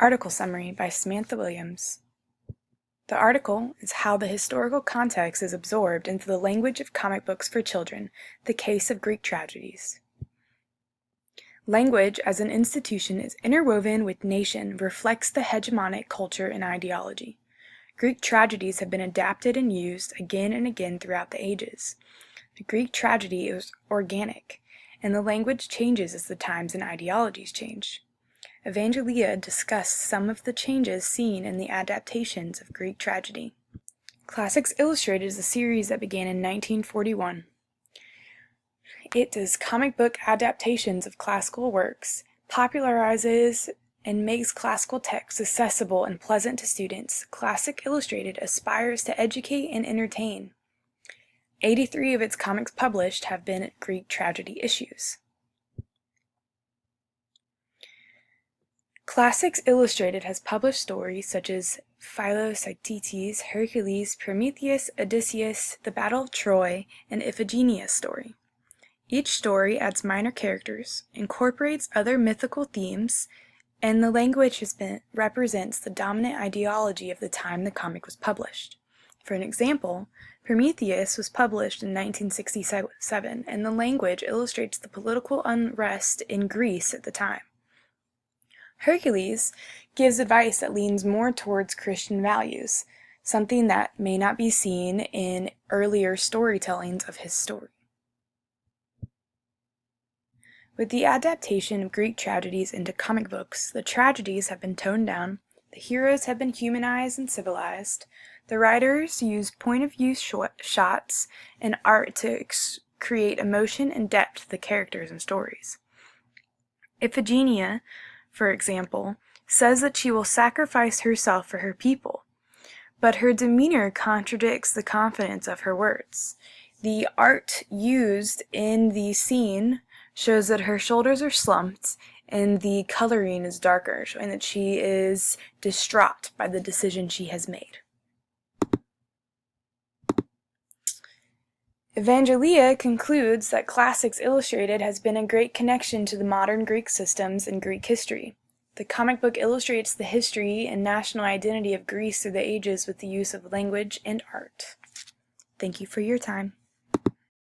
Article Summary by Samantha Williams. The article is How the Historical Context is Absorbed into the Language of Comic Books for Children, the Case of Greek Tragedies. Language as an institution is interwoven with nation, reflects the hegemonic culture and ideology. Greek tragedies have been adapted and used again and again throughout the ages. The Greek tragedy is organic, and the language changes as the times and ideologies change. Evangelia discussed some of the changes seen in the adaptations of Greek tragedy. Classics Illustrated is a series that began in 1941. It does comic book adaptations of classical works, popularizes and makes classical texts accessible and pleasant to students. Classic Illustrated aspires to educate and entertain. 83 of its comics published have been Greek tragedy issues. Classics Illustrated has published stories such as Philoctetes, Hercules, Prometheus, Odysseus, The Battle of Troy, and Iphigenia's story. Each story adds minor characters, incorporates other mythical themes, and the language represents the dominant ideology of the time the comic was published. For an example, Prometheus was published in 1967, and the language illustrates the political unrest in Greece at the time. Hercules gives advice that leans more towards Christian values, something that may not be seen in earlier storytellings of his story. With the adaptation of Greek tragedies into comic books, the tragedies have been toned down, the heroes have been humanized and civilized, the writers use point-of-view shots and art to create emotion and depth to the characters and stories. Iphigenia, for example, says that she will sacrifice herself for her people, but her demeanor contradicts the confidence of her words. The art used in the scene shows that her shoulders are slumped and the coloring is darker, showing that she is distraught by the decision she has made. Evangelia concludes that Classics Illustrated has been a great connection to the modern Greek systems and Greek history. The comic book illustrates the history and national identity of Greece through the ages with the use of language and art. Thank you for your time.